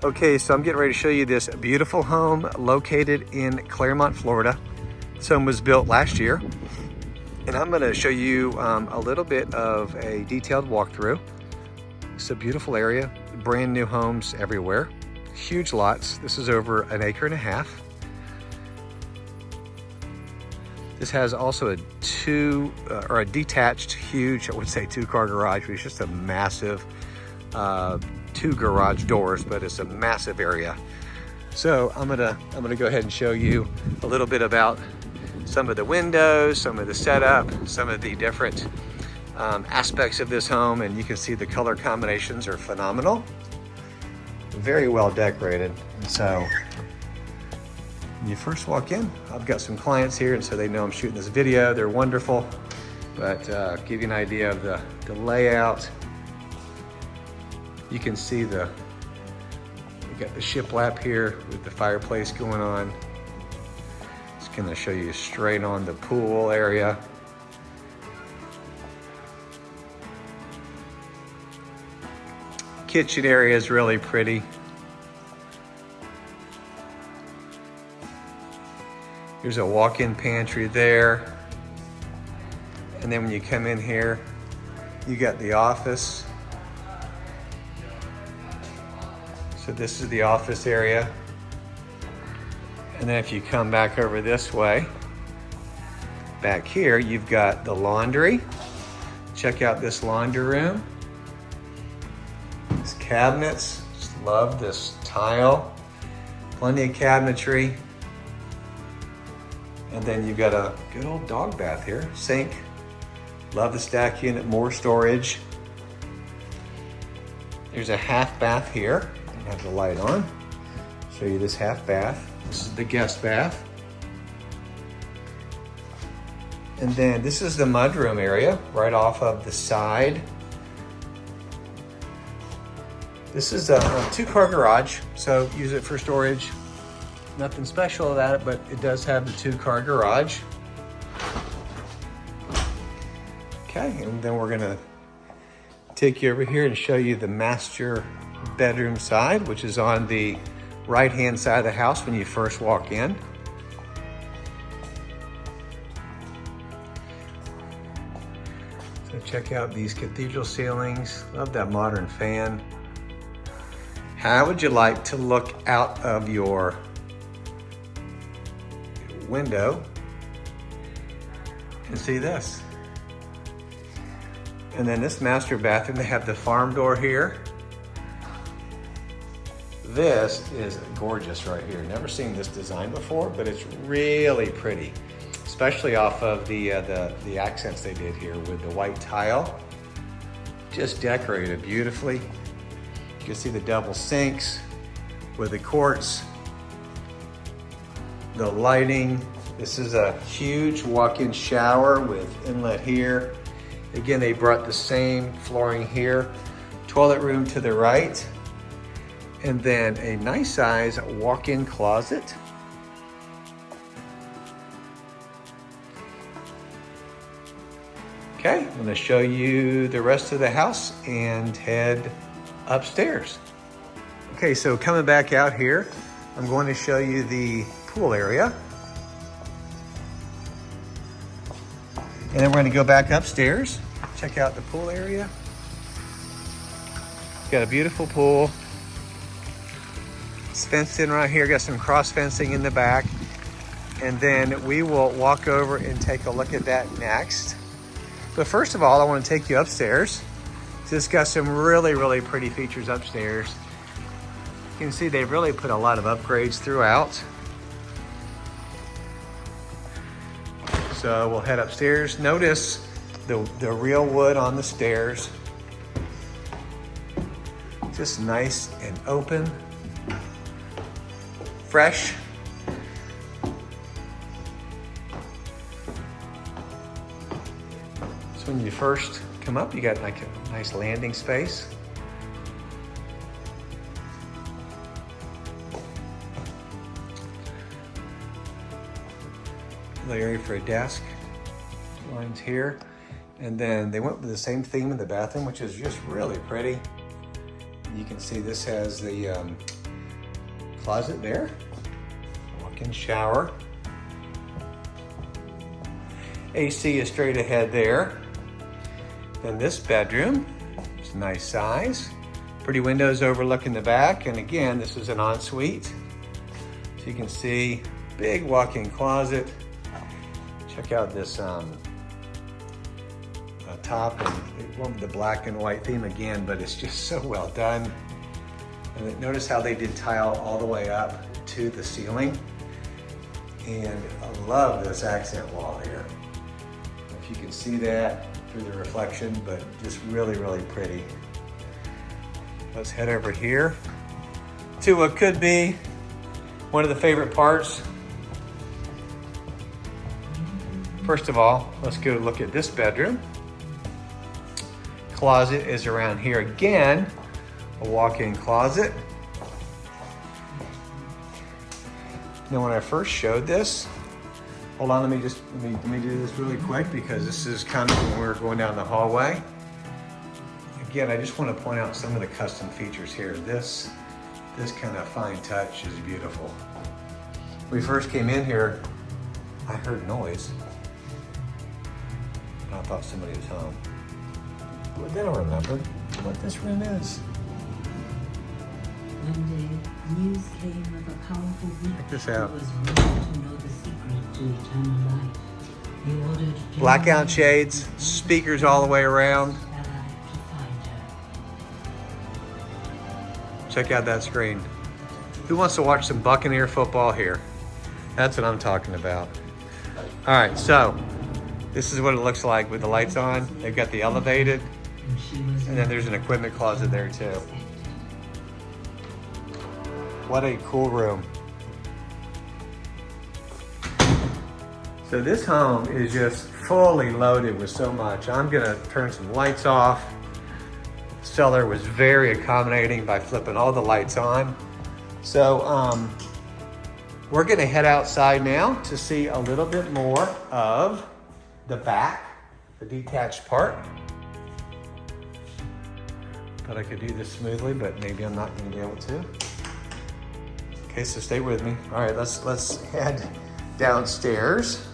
Okay, so I'm getting ready to show you this beautiful home located in Clermont, Florida. This home was built last year, and I'm gonna show you a little bit of a detailed walkthrough. It's a beautiful area, brand new homes everywhere, huge lots. This is over 1.5 acres. This has also a detached, huge, I would say 2-car garage, but it's just a massive 2 garage doors, but it's a massive area. So I'm gonna go ahead and show you a little bit about some of the windows, some of the setup, some of the different aspects of this home, and you can see the color combinations are phenomenal. Very well decorated. And so when you first walk in, I've got some clients here, and so they know I'm shooting this video. They're wonderful, but give you an idea of the layout. You can see we got the shiplap here with the fireplace going on. Just gonna show you straight on the pool area. Kitchen area is really pretty. There's a walk-in pantry there. And then when you come in here, you got the office. So this is the office area. And then if you come back over this way, back here, you've got the laundry. Check out this laundry room. These cabinets, just love this tile. Plenty of cabinetry. And then you've got a good old dog bath here, sink. Love the stack unit, more storage. There's a half bath here. Have the light on. Show you this half bath. This is the guest bath. And then this is the mudroom area right off of the side. This is a 2-car garage, so use it for storage. Nothing special about it, but it does have the 2-car garage. Okay, and then we're gonna take you over here and show you the master bedroom side, which is on the right-hand side of the house when you first walk in. So check out these cathedral ceilings. Love that modern fan. How would you like to look out of your window and see this? And then this master bathroom, they have the farm door here. This is gorgeous right here. Never seen this design before, but it's really pretty, especially off of the accents they did here with the white tile. Just decorated beautifully. You can see the double sinks with the quartz, the lighting. This is a huge walk-in shower with inlet here. Again, they brought the same flooring here. Toilet room to the right. And then a nice size walk-in closet. Okay, I'm gonna show you the rest of the house and head upstairs. Okay, so coming back out here, I'm going to show you the pool area. And then we're gonna go back upstairs, check out the pool area. Got a beautiful pool. It's fenced in right here, got some cross fencing in the back. And then we will walk over and take a look at that next. But first of all, I want to take you upstairs. So it's got some really, really pretty features upstairs. You can see they've really put a lot of upgrades throughout. So we'll head upstairs. Notice the real wood on the stairs. Just nice and open. Fresh. So when you first come up, you got like a nice landing space. Another area for a desk. Lines here. And then they went with the same theme in the bathroom, which is just really pretty. You can see this has the closet there. Walk-in shower. AC is straight ahead there. Then this bedroom is a nice size. Pretty windows overlooking the back. And again, this is an ensuite. So you can see big walk-in closet. Check out this top, and it went with the black and white theme again, but it's just so well done. And then notice how they did tile all the way up to the ceiling. And I love this accent wall here. If you can see that through the reflection, but just really, really pretty. Let's head over here to what could be one of the favorite parts. First of all, let's go look at this bedroom. Closet is around here again, a walk-in closet. Now when I first showed this, hold on, let me do this really quick because this is kind of when we're going down the hallway. Again, I just want to point out some of the custom features here. This kind of fine touch is beautiful. When we first came in here, I heard noise. I thought somebody was home. But then I remembered what this room is. One day, news came of a powerful witch Check this out. who was willing to know the secret to eternal life. He ordered Blackout shades, speakers all the way around. ally to find her. Check out that screen. Who wants to watch some Buccaneer football here? That's what I'm talking about. All right, so this is what it looks like with the lights on. They've got the elevated, and then there's an equipment closet there too. What a cool room. So this home is just fully loaded with so much. I'm gonna turn some lights off. The seller was very accommodating by flipping all the lights on. So we're gonna head outside now to see a little bit more of the back, the detached part. Thought I could do this smoothly, but maybe I'm not gonna be able to. Okay, so stay with me. All right, let's head downstairs.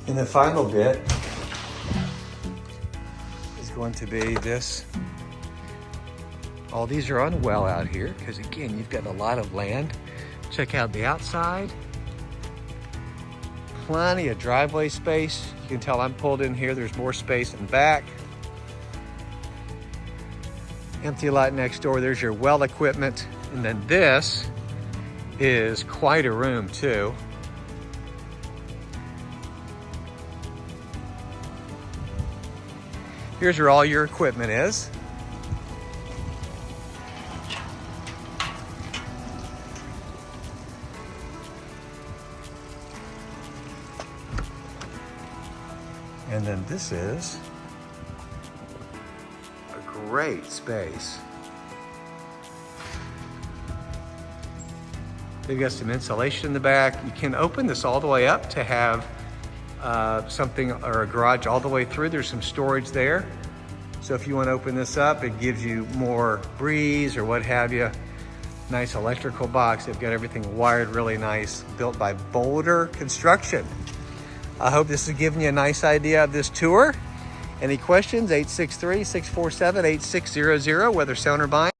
And the final bit is going to be this. All these are on well out here because again, you've got a lot of land. Check out the outside. Plenty of driveway space. You can tell I'm pulled in here. There's more space in back. Empty lot next door. There's your well equipment. And then this is quite a room too. Here's where all your equipment is. And then this is a great space. They've got some insulation in the back. You can open this all the way up to have something or a garage all the way through. There's some storage there. So if you want to open this up, it gives you more breeze or what have you. Nice electrical box. They've got everything wired really nice, built by Boulder Construction. I hope this has given you a nice idea of this tour. Any questions? 863-647-8600, whether selling or buying.